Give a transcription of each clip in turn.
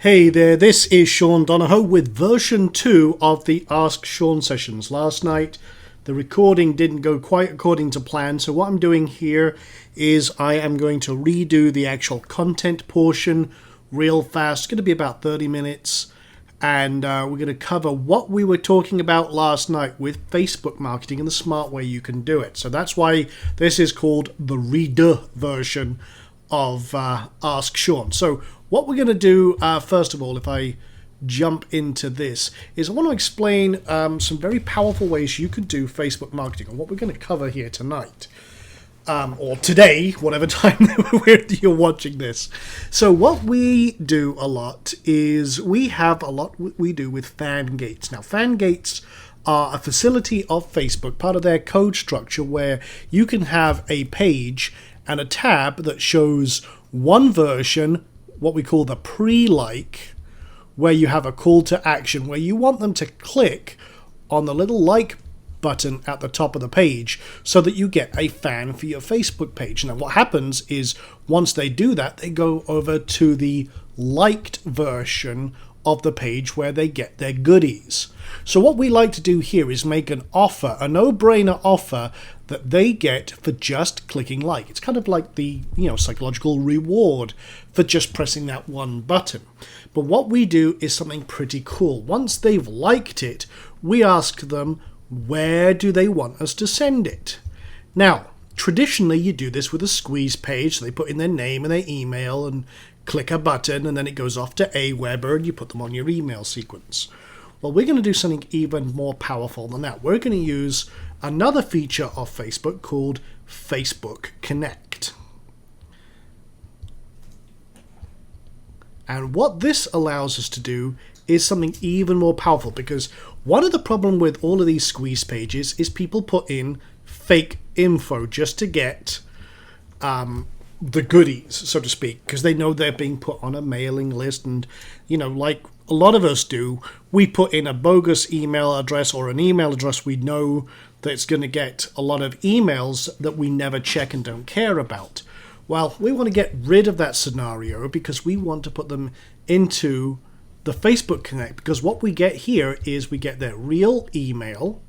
Hey there, this is Sean Donahoe with version 2 of the Ask Sean sessions. Last night the recording didn't go quite according to plan, so what I'm doing here is I am going to redo the actual content portion real fast. It's going to be about 30 minutes, and we're going to cover what we were talking about last night with Facebook marketing and the smart way you can do it. So that's why this is called the redo version of Ask Sean. So what we're going to do, first of all, if I jump into this, is I want to explain some very powerful ways you can do Facebook marketing, and what we're going to cover here tonight, or today, whatever time you're watching this. So what we do a lot is we do with fan gates. Now, fan gates are a facility of Facebook, part of their code structure, where you can have a page and a tab that shows one version, what we call the pre-like, where you have a call to action where you want them to click on the little like button at the top of the page so that you get a fan for your Facebook page. Now what happens is once they do that, they go over to the liked version of the page where they get their goodies. So what we like to do here is make an offer, a no-brainer offer that they get for just clicking like. It's kind of like the psychological reward for just pressing that one button. But what we do is something pretty cool. Once they've liked it, we ask them, where do they want us to send it? Now, traditionally you do this with a squeeze page. So they put in their name and their email and click a button, and then it goes off to Aweber and you put them on your email sequence. Well, we're going to do something even more powerful than that. We're going to use another feature of Facebook called Facebook Connect. And what this allows us to do is something even more powerful, because one of the problems with all of these squeeze pages is people put in fake info just to get the goodies, so to speak, because they know they're being put on a mailing list. And like a lot of us do, we put in a bogus email address or an email address we know that it's going to get a lot of emails that we never check and don't care about. Well, we want to get rid of that scenario because we want to put them into the Facebook Connect, because what we get here is we get their real email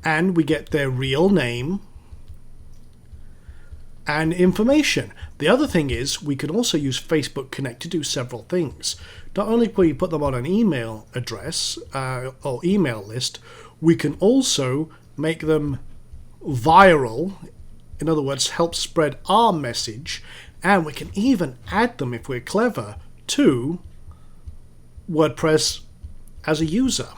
and we get their real name and information. The other thing is we can also use Facebook Connect to do several things. Not only can we put them on an email address or email list, we can also make them viral, in other words, help spread our message, and we can even add them, if we're clever, to WordPress as a user.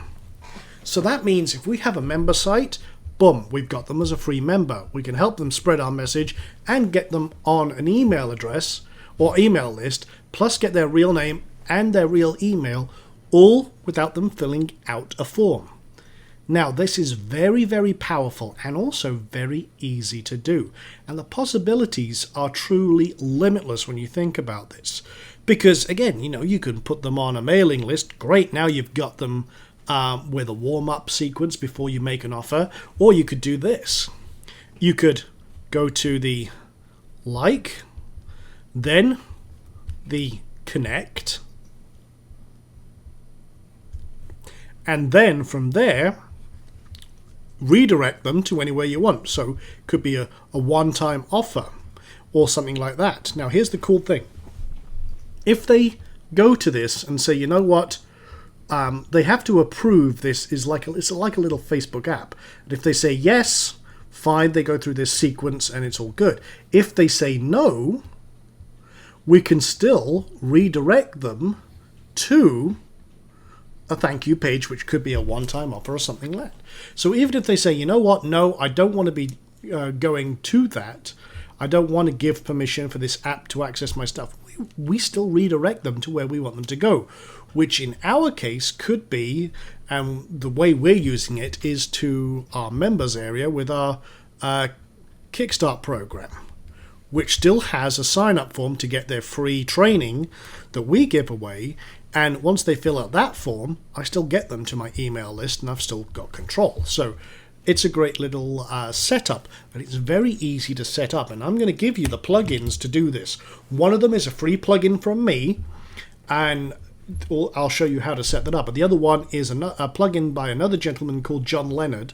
So that means if we have a member site, boom, we've got them as a free member. We can help them spread our message and get them on an email address or email list, plus get their real name and their real email, all without them filling out a form. Now, this is very, very powerful and also very easy to do. And the possibilities are truly limitless when you think about this. Because, again, you can put them on a mailing list. Great, now you've got them with a warm-up sequence before you make an offer. Or you could do this. You could go to the like, then the connect, and then from there redirect them to anywhere you want. So it could be a one-time offer or something like that. Now here's the cool thing. If they go to this and say, you know what, they have to approve this, it's like a little Facebook app. And if they say yes, fine, they go through this sequence and it's all good. If they say no, we can still redirect them to a thank you page, which could be a one-time offer or something like that. So even if they say, you know what, no, I don't want to be going to that, I don't want to give permission for this app to access my stuff, we still redirect them to where we want them to go, which in our case could be, and the way we're using it is to our members area with our Kickstart program, which still has a sign-up form to get their free training that we give away. And once they fill out that form, I still get them to my email list and I've still got control. So it's a great little setup, and it's very easy to set up. And I'm going to give you the plugins to do this. One of them is a free plugin from me, and I'll show you how to set that up. But the other one is a plugin by another gentleman called John Leonard,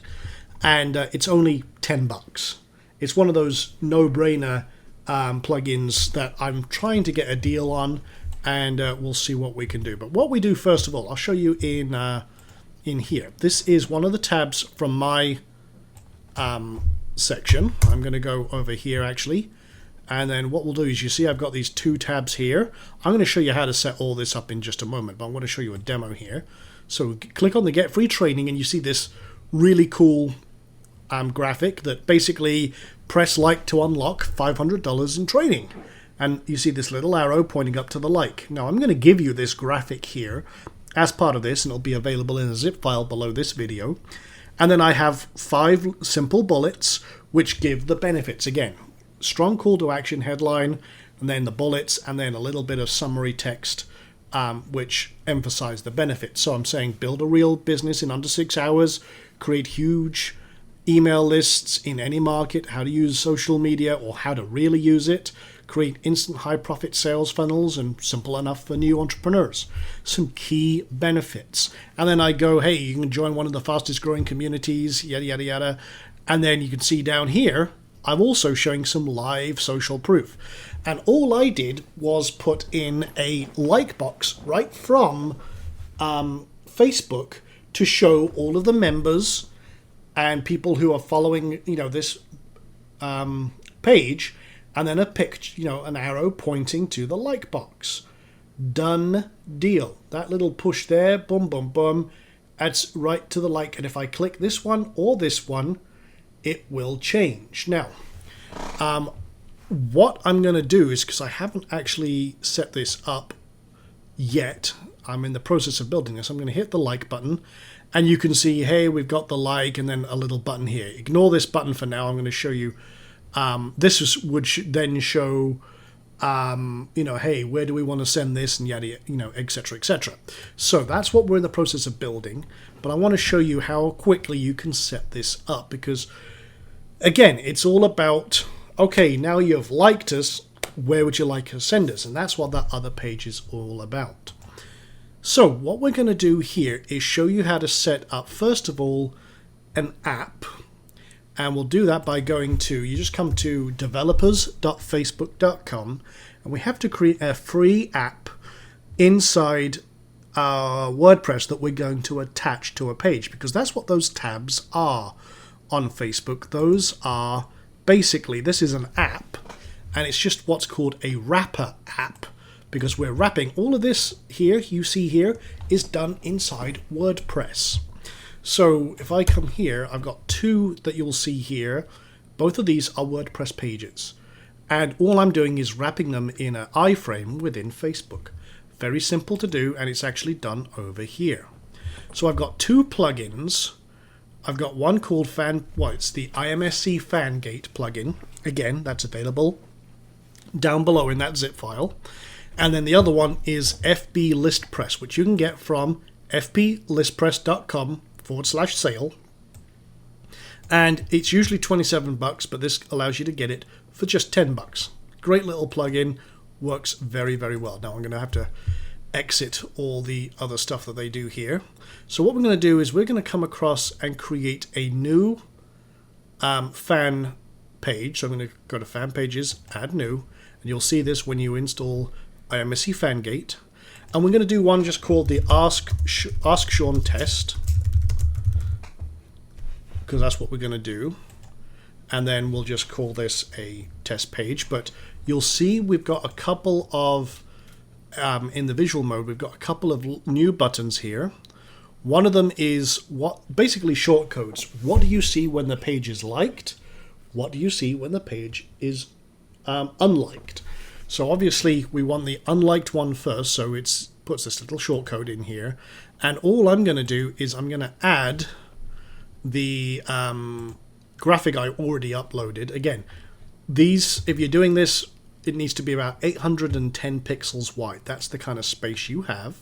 and it's only $10. It's one of those no-brainer plugins that I'm trying to get a deal on, and we'll see what we can do. But what we do first of all, I'll show you in here. This is one of the tabs from my section. I'm going to go over here actually, and then what we'll do is, you see I've got these two tabs here. I'm going to show you how to set all this up in just a moment, but I'm going to show you a demo here. So click on the Get Free Training, and you see this really cool graphic that basically press like to unlock $500 in training, and you see this little arrow pointing up to the like. Now I'm going to give you this graphic here as part of this, and it'll be available in a zip file below this video. And then I have 5 simple bullets which give the benefits. Again, strong call to action headline, and then the bullets, and then a little bit of summary text which emphasize the benefits. So I'm saying build a real business in under 6 hours, create huge email lists in any market, how to use social media or how to really use it, create instant high profit sales funnels, and simple enough for new entrepreneurs. Some key benefits. And then I go, hey, you can join one of the fastest growing communities, yada, yada, yada. And then you can see down here, I'm also showing some live social proof. And all I did was put in a like box right from Facebook to show all of the members and people who are following, this page, and then a picture, an arrow pointing to the like box. Done deal. That little push there, boom, boom, boom, adds right to the like. And if I click this one or this one, it will change. Now, what I'm going to do is, because I haven't actually set this up yet, I'm in the process of building this, I'm going to hit the like button. And you can see, hey, we've got the like and then a little button here. Ignore this button for now. I'm going to show you. This would then show, hey, where do we want to send this, and yada, et cetera, et cetera. So that's what we're in the process of building. But I want to show you how quickly you can set this up, because, again, it's all about, okay, now you've liked us, where would you like to send us? And that's what that other page is all about. So what we're going to do here is show you how to set up, first of all, an app. And we'll do that by going to, you just come to developers.facebook.com, and we have to create a free app inside WordPress that we're going to attach to a page, because that's what those tabs are on Facebook. Those are basically, this is an app, and it's just what's called a wrapper app, because we're wrapping all of this here, you see here, is done inside WordPress. So if I come here, I've got 2 that you'll see here. Both of these are WordPress pages. And all I'm doing is wrapping them in an iframe within Facebook. Very simple to do, and it's actually done over here. So I've got 2 plugins. I've got one called it's the IMSC FanGate plugin. Again, that's available down below in that zip file. And then the other one is FB ListPress, which you can get from fblistpress.com/sale. And it's usually $27, but this allows you to get it for just $10. Great little plugin, works very, very well. Now I'm going to have to exit all the other stuff that they do here. So what we're going to do is we're going to come across and create a new fan page. So I'm going to go to Fan Pages, Add New, and you'll see this when you install IMSC FanGate. And we're going to do one just called the Ask Sean test, because that's what we're going to do. And then we'll just call this a test page. But you'll see we've got a couple of, in the visual mode, we've got a couple of new buttons here. One of them is basically short codes. What do you see when the page is liked? What do you see when the page is unliked? So obviously we want the unliked one first, so it puts this little shortcode in here. And all I'm going to do is I'm going to add the graphic I already uploaded. Again, if you're doing this, it needs to be about 810 pixels wide. That's the kind of space you have.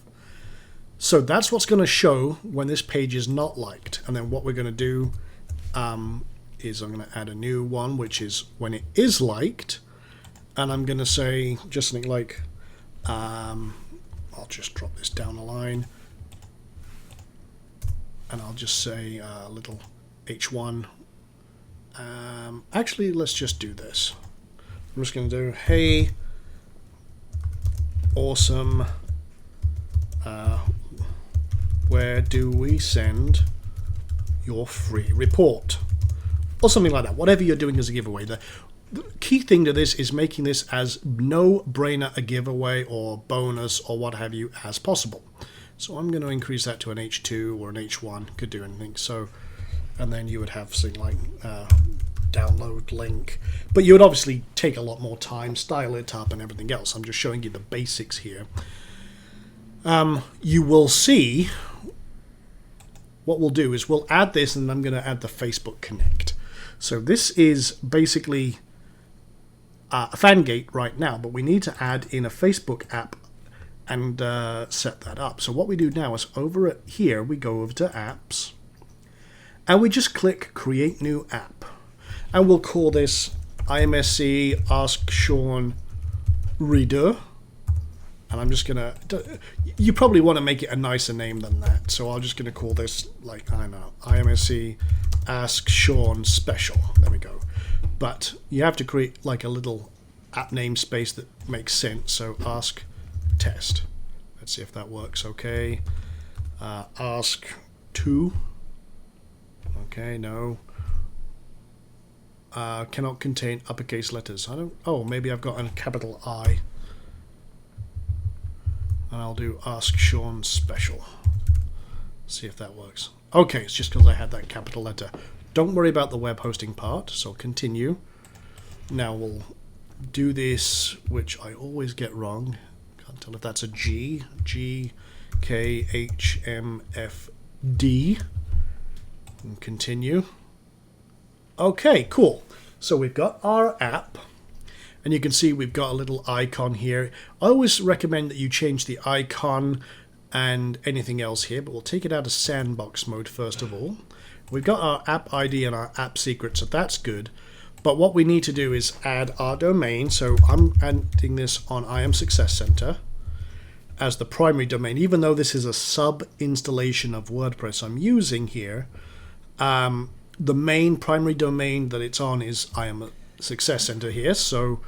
So that's what's going to show when this page is not liked. And then what we're going to do is I'm going to add a new one, which is when it is liked, and I'm going to say just something like, I'll just drop this down the line, and I'll just say a little h1. Actually, let's just do this. I'm just going to do, hey, awesome, where do we send your free report? Or something like that, whatever you're doing as a giveaway. The key thing to this is making this as no-brainer a giveaway or bonus or what have you as possible. So I'm going to increase that to an H2 or an H1, could do anything. So, and then you would have something like download link. But you would obviously take a lot more time, style it up and everything else. I'm just showing you the basics here. You will see what we'll do is we'll add this, and I'm going to add the Facebook Connect. So this is basically a fan gate right now, but we need to add in a Facebook app and set that up. So what we do now is over at here, we go over to apps and we just click create new app, and we'll call this IMSC Ask Sean Reader. And I'm just gonna, you probably want to make it a nicer name than that, so I'm just gonna call this, like, I don't know, IMSC Ask Sean Special. There we go. But you have to create like a little app namespace that makes sense. So ask test. Let's see if that works. Okay. Ask to. Okay, no. Cannot contain uppercase letters. I don't. Oh, maybe I've got a capital I. And I'll do Ask Sean Special. See if that works. Okay, it's just because I had that capital letter. Don't worry about the web hosting part, so continue. Now we'll do this, which I always get wrong. Can't tell if that's a G. G, K, H, M, F, D. And continue. Okay, cool. So we've got our app. And you can see we've got a little icon here. I always recommend that you change the icon and anything else here, but we'll take it out of sandbox mode first of all. We've got our app ID and our app secret, so that's good. But what we need to do is add our domain. So I'm adding this on IM Success Center as the primary domain, even though this is a sub installation of WordPress I'm using here. The main primary domain that it's on is IM Success Center here, so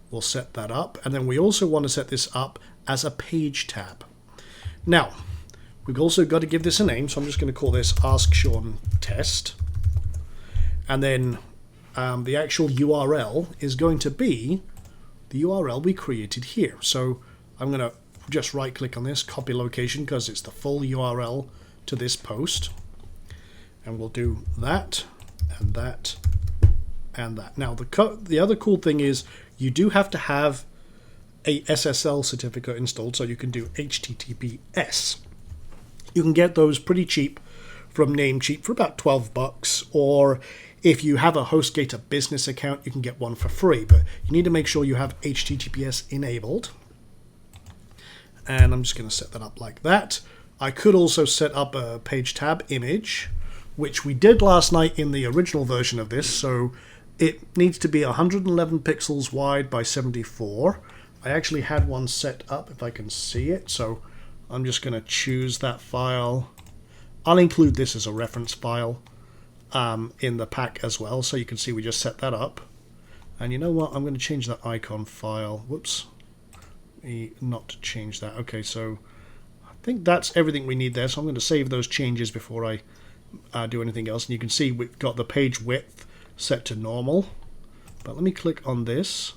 we'll set that up. And then we also want to set this up as a page tab. Now, we've also got to give this a name, so I'm just going to call this Ask Sean Test. And then the actual URL is going to be the URL we created here. So I'm going to just right click on this, copy location, because it's the full URL to this post. And we'll do that and that and that. Now the other cool thing is you do have to have a SSL certificate installed, so you can do HTTPS. You can get those pretty cheap from Namecheap for about $12, or if you have a HostGator business account, you can get one for free, but you need to make sure you have HTTPS enabled. And I'm just going to set that up like that. I could also set up a page tab image, which we did last night in the original version of this, so it needs to be 111 pixels wide by 74. I actually had one set up, if I can see it, so I'm just going to choose that file. I'll include this as a reference file in the pack as well, so you can see we just set that up. And you know what, I'm going to change that icon file. Whoops, not to change that. Okay, so I think that's everything we need there, so I'm going to save those changes before I do anything else. And you can see we've got the page width set to normal, but let me click on this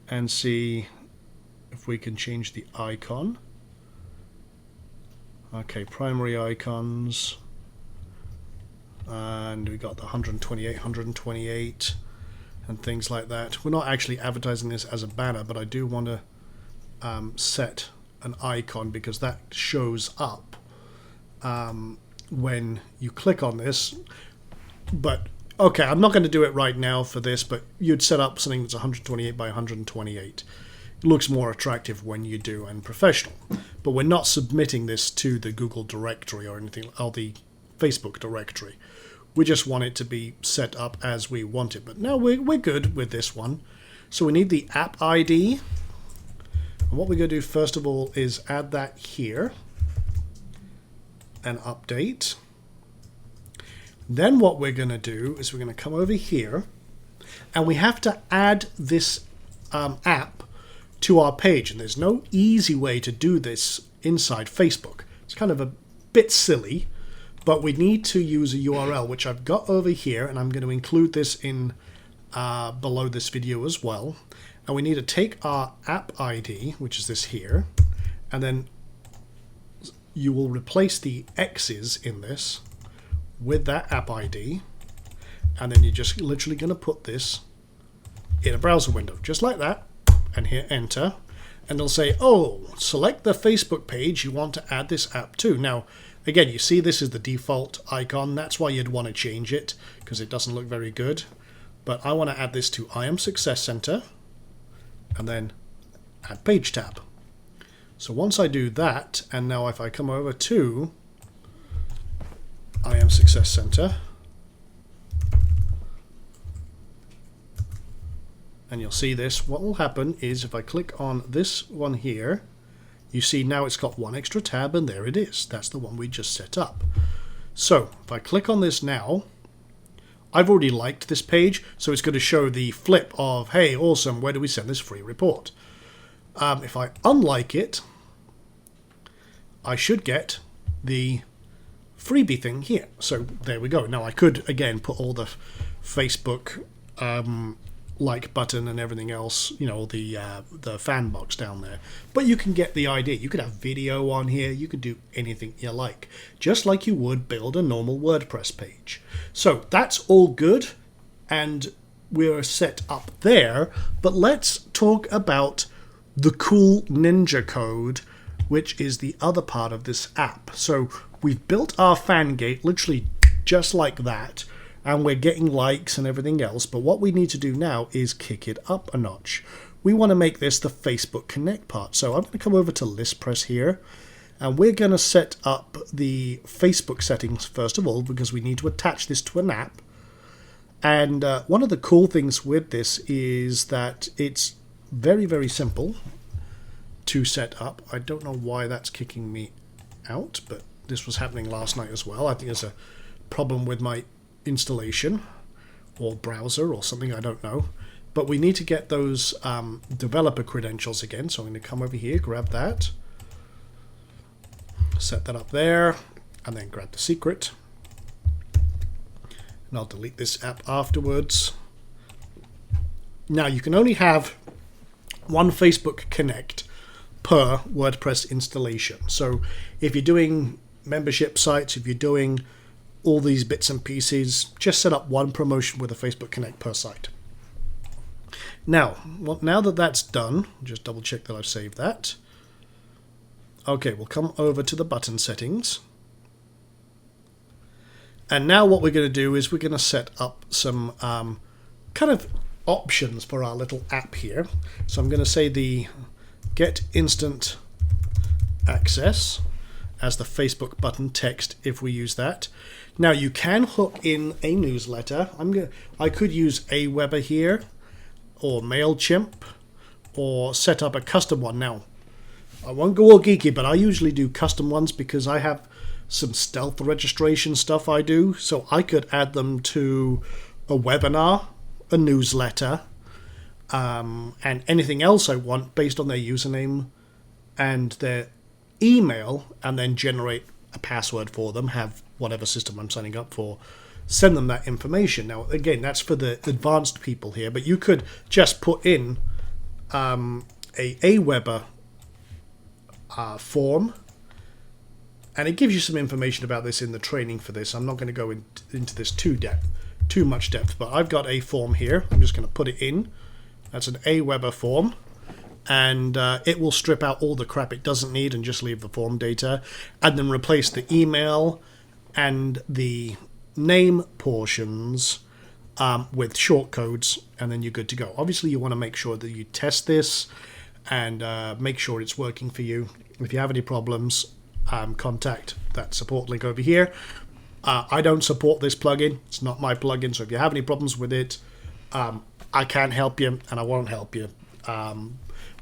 and see if we can change the icon. Okay, primary icons, and we got the 128 and things like that. We're not actually advertising this as a banner, but I do want to set an icon because that shows up when you click on this. But okay, I'm not going to do it right now for this, but you'd set up something that's 128 by 128. It looks more attractive when you do and professional. But we're not submitting this to the Google directory or anything, or the Facebook directory. We just want it to be set up as we want it. But now we're good with this one. So we need the app ID. And what we're going to do first of all is add that here and update. Then what we're going to do is we're going to come over here and we have to add this app to our page. And there's no easy way to do this inside Facebook. It's kind of a bit silly, but we need to use a URL, which I've got over here, and I'm going to include this in below this video as well. And we need to take our app ID, which is this here, and then you will replace the X's in this with that app ID, and then you're just literally going to put this in a browser window, just like that, and hit enter, and it'll say, oh, select the Facebook page you want to add this app to. Now, again, you see this is the default icon. That's why you'd want to change it, because it doesn't look very good. But I want to add this to IM Success Center, and then add page tab. So once I do that, and now if I come over to IM Success Center, and you'll see this, what will happen is if I click on this one here, you see now it's got one extra tab, and there it is. That's the one we just set up. So if I click on this now, I've already liked this page, so it's going to show the flip of, hey, awesome, where do we send this free report? If I unlike it, I should get the freebie thing here. So there we go. Now I could, again, put all the Facebook like button and everything else, you know, the fan box down there. But you can get the idea. You could have video on here. You could do anything you like, just like you would build a normal WordPress page. So that's all good, and we're set up there. But let's talk about the cool Ninja code, which is the other part of this app. So we've built our fan gate literally just like that, and we're getting likes and everything else, but what we need to do now is kick it up a notch. We want to make this the Facebook Connect part. So I'm going to come over to ListPress here, and we're going to set up the Facebook settings first of all, because we need to attach this to an app. And one of the cool things with this is that it's very, very simple to set up. I don't know why that's kicking me out, but this was happening last night as well. I think there's a problem with my installation or browser or something, I don't know, but we need to get those developer credentials again. So I'm going to come over here, grab that, set that up there, and then grab the secret, and I'll delete this app afterwards. Now you can only have one Facebook Connect per WordPress installation. So if you're doing membership sites, if you're doing all these bits and pieces, just set up one promotion with a Facebook Connect per site. Now, now that that's done, just double check that I've saved that. Okay, we'll come over to the button settings. And now what we're going to do is we're going to set up some kind of options for our little app here. So I'm going to say the get instant access as the Facebook button text if we use that. Now you can hook in a newsletter. I could use Aweber here, or MailChimp, or set up a custom one. Now I won't go all geeky, but I usually do custom ones because I have some stealth registration stuff I do. So I could add them to a webinar, a newsletter, and anything else I want based on their username and their email, and then generate a password for them, have whatever system I'm signing up for, send them that information. Now, again, that's for the advanced people here, but you could just put in a Aweber form, and it gives you some information about this in the training for this. I'm not going to go into this too much depth, but I've got a form here. I'm just going to put it in. That's an Aweber form, and it will strip out all the crap it doesn't need and just leave the form data, and then replace the email and the name portions with shortcodes, and then you're good to go. Obviously, you want to make sure that you test this and make sure it's working for you. If you have any problems, contact that support link over here. I don't support this plugin. It's not my plugin, so if you have any problems with it, I can't help you and I won't help you.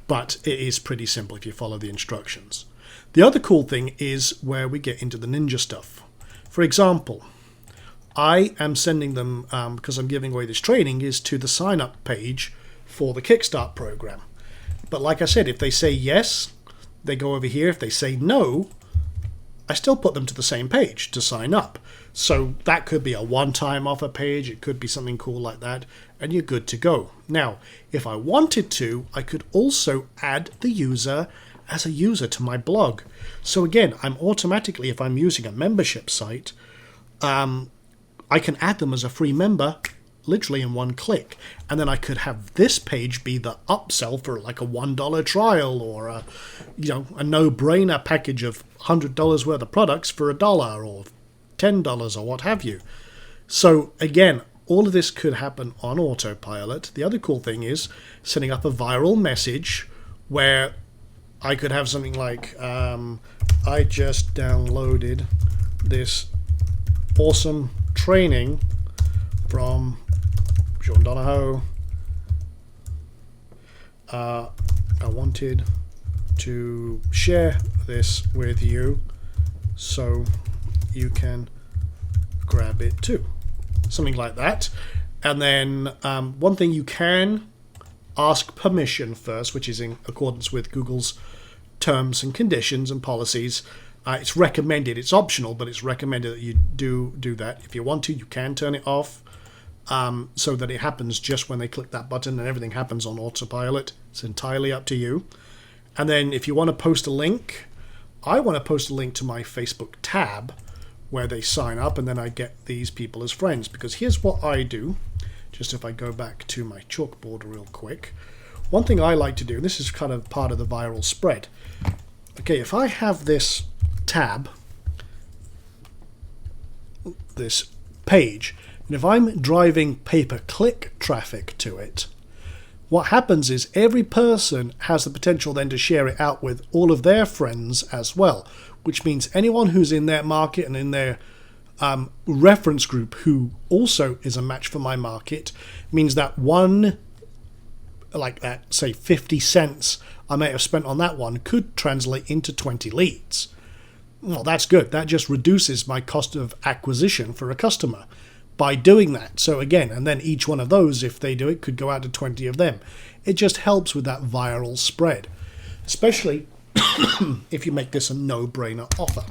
But it is pretty simple if you follow the instructions. The other cool thing is where we get into the ninja stuff. For example, I am sending them, because I'm giving away this training, is to the sign up page for the Kickstart program. But like I said, if they say yes, they go over here. If they say no, I still put them to the same page to sign up. So that could be a one-time offer page. It could be something cool like that, and you're good to go. Now, if I wanted to, I could also add the user as a user to my blog. So again, I'm automatically, if I'm using a membership site, I can add them as a free member literally in one click. And then I could have this page be the upsell for like a $1 trial or a no-brainer package of $100 worth of products for $1 or $10 or what have you. So again, all of this could happen on autopilot. The other cool thing is setting up a viral message where I could have something like, I just downloaded this awesome training from Sean Donahoe. I wanted to share this with you so you can grab it too. Something like that. And then one thing you can ask permission first, which is in accordance with Google's terms and conditions and policies. It's recommended. It's optional, but it's recommended that you do that. If you want to, you can turn it off so that it happens just when they click that button and everything happens on autopilot. It's entirely up to you. And then if you want to post a link, I want to post a link to my Facebook tab where they sign up, and then I get these people as friends. Because here's what I do. Just if I go back to my chalkboard real quick. One thing I like to do, and this is kind of part of the viral spread. Okay, if I have this tab, this page, and if I'm driving pay-per-click traffic to it, what happens is every person has the potential then to share it out with all of their friends as well, which means anyone who's in their market and in their reference group who also is a match for my market means that one, like that, say 50 cents I may have spent on that one could translate into 20 leads. Well, that's good. That just reduces my cost of acquisition for a customer by doing that. So again, and then each one of those, if they do it, could go out to 20 of them. It just helps with that viral spread, especially if you make this a no-brainer offer.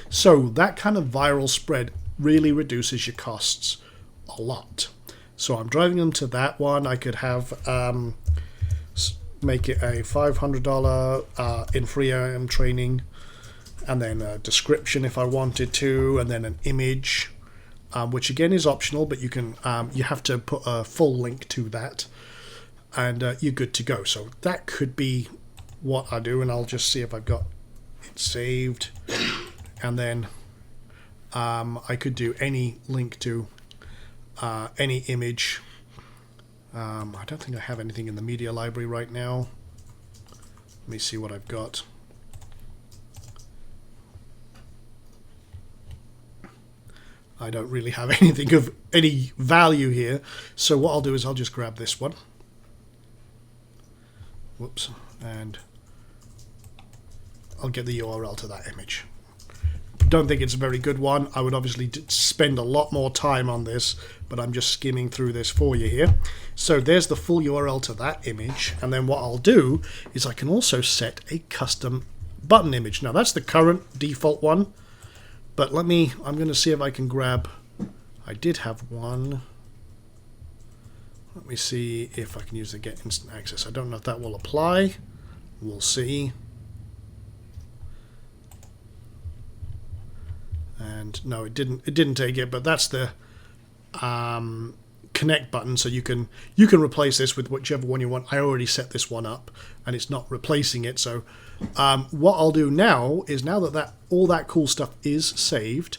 So that kind of viral spread really reduces your costs a lot. So I'm driving them to that one. I could have make it a $500 in free AM training, and then a description if I wanted to, and then an image, which again is optional, but you can you have to put a full link to that, and you're good to go. So that could be what I do, and I'll just see if I've got it saved, and then I could do any link to any image. I don't think I have anything in the media library right now. Let me see what I've got. I don't really have anything of any value here, so what I'll do is I'll just grab this one. Whoops, and I'll get the URL to that image. Don't think it's a very good one. I would obviously spend a lot more time on this, but I'm just skimming through this for you here. So there's the full URL to that image, and then what I'll do is I can also set a custom button image. Now that's the current default one, but I'm going to see if I can grab, I did have one. Let me see if I can use the get instant access. I don't know if that will apply. We'll see. And no, it didn't take it, but that's the connect button, so you can replace this with whichever one you want. I already set this one up and it's not replacing it. So what I'll do now is, now that all that cool stuff is saved,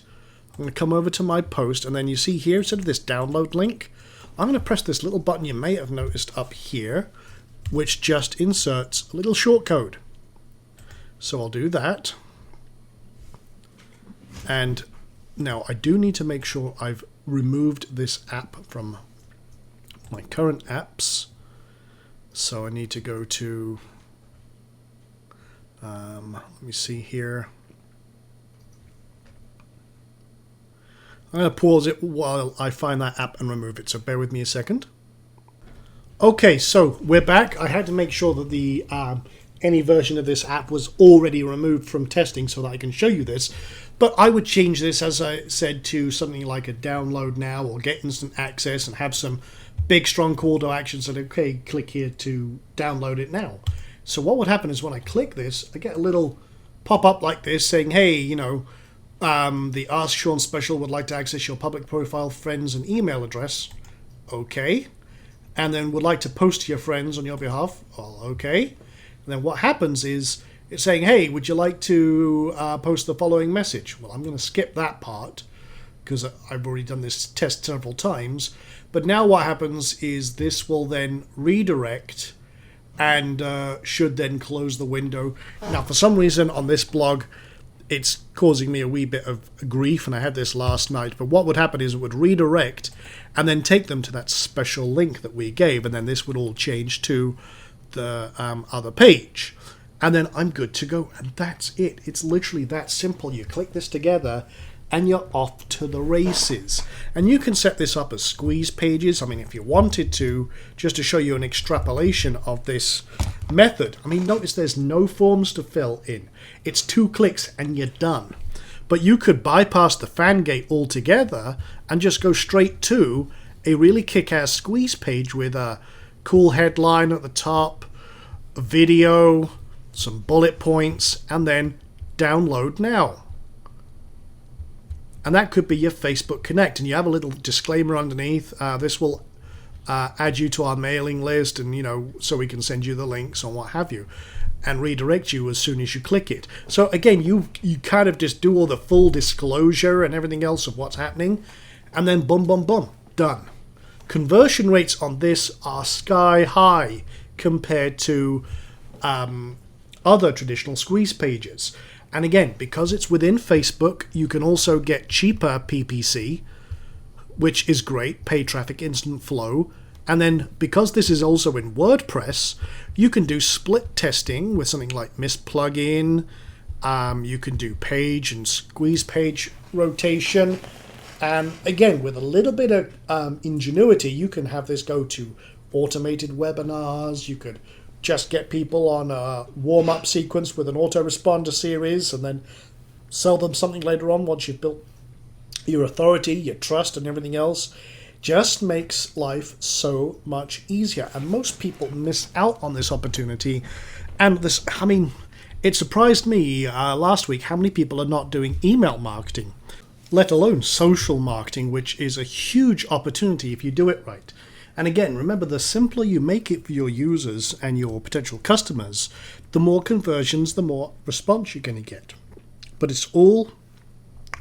I'm going to come over to my post, and then you see here, instead of this download link, I'm going to press this little button you may have noticed up here, which just inserts a little shortcode. So I'll do that. And Now, I do need to make sure I've removed this app from my current apps. So I need to go to, let me see here. I'm going to pause it while I find that app and remove it, so bear with me a second. Okay, so we're back. I had to make sure that the any version of this app was already removed from testing so that I can show you this. But I would change this, as I said, to something like a download now or get instant access and have some big strong call to actions that, okay, click here to download it now. So what would happen is when I click this, I get a little pop-up like this saying, hey, you know, the Ask Sean special would like to access your public profile, friends, and email address. Okay. And then would like to post to your friends on your behalf. Well, okay. And then what happens is it's saying, hey, would you like to post the following message? Well, I'm going to skip that part because I've already done this test several times. But now what happens is this will then redirect and should then close the window. Now, for some reason on this blog, it's causing me a wee bit of grief, and I had this last night. But what would happen is it would redirect and then take them to that special link that we gave, and then this would all change to the other page. And then I'm good to go, and that's it. It's literally that simple. You click this together, and you're off to the races. And you can set this up as squeeze pages. I mean, if you wanted to, just to show you an extrapolation of this method. I mean, notice there's no forms to fill in. It's 2 clicks and you're done. But you could bypass the fan gate altogether and just go straight to a really kick-ass squeeze page with a cool headline at the top, a video, some bullet points, and then download now. And that could be your Facebook Connect, and you have a little disclaimer underneath. This will add you to our mailing list, and so we can send you the links and what have you, and redirect you as soon as you click it. So again, you kind of just do all the full disclosure and everything else of what's happening, and then boom, boom, boom, done. Conversion rates on this are sky high compared to other traditional squeeze pages. And again, because it's within Facebook, you can also get cheaper PPC, which is great, pay traffic instant flow. And then because this is also in WordPress, you can do split testing with something like Mist plugin. You can do page and squeeze page rotation. And again, with a little bit of ingenuity, you can have this go to automated webinars. You could just get people on a warm-up sequence with an autoresponder series and then sell them something later on once you've built your authority, your trust, and everything else. Just makes life so much easier. And most people miss out on this opportunity. And this, I mean, it surprised me last week how many people are not doing email marketing, let alone social marketing, which is a huge opportunity if you do it right. And again, remember, the simpler you make it for your users and your potential customers, the more conversions, the more response you're going to get. But it's all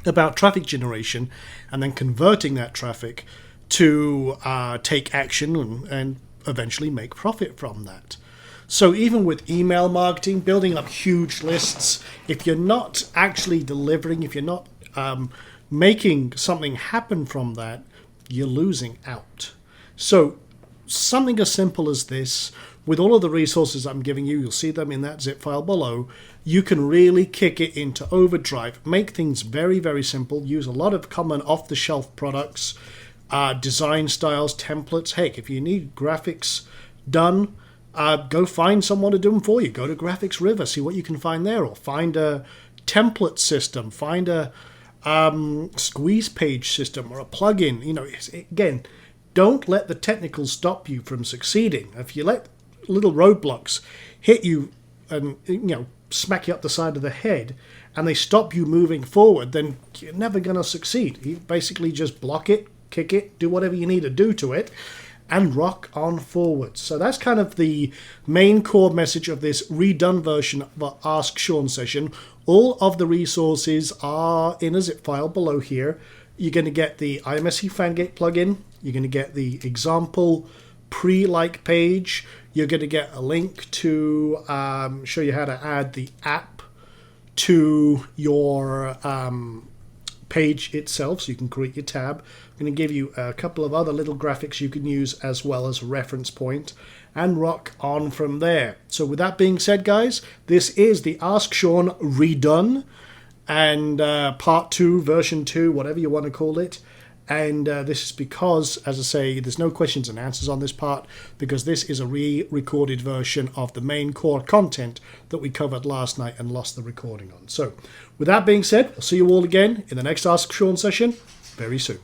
about traffic generation and then converting that traffic to take action and eventually make profit from that. So even with email marketing, building up huge lists, if you're not actually delivering, if you're not making something happen from that, you're losing out. So something as simple as this, with all of the resources I'm giving you, you'll see them in that zip file below, you can really kick it into overdrive, make things very, very simple, use a lot of common off-the-shelf products, design styles, templates. Heck, if you need graphics done, go find someone to do them for you. Go to Graphics River, see what you can find there, or find a template system, find a squeeze page system or a plugin. Again, don't let the technical stop you from succeeding. If you let little roadblocks hit you and smack you up the side of the head and they stop you moving forward, then you're never going to succeed. You basically just block it, kick it, do whatever you need to do to it, and rock on forward. So that's kind of the main core message of this redone version of the Ask Sean session. All of the resources are in a zip file below here. You're going to get the IMSC Fangate plugin. You're going to get the example pre-like page. You're going to get a link to show you how to add the app to your page itself, so you can create your tab. I'm going to give you a couple of other little graphics you can use as well as a reference point, and rock on from there. So with that being said, guys, this is the Ask Sean redone, and part 2, version 2, whatever you want to call it. And this is because, as I say, there's no questions and answers on this part, because this is a re-recorded version of the main core content that we covered last night and lost the recording on. So with that being said, I'll see you all again in the next Ask Sean session very soon.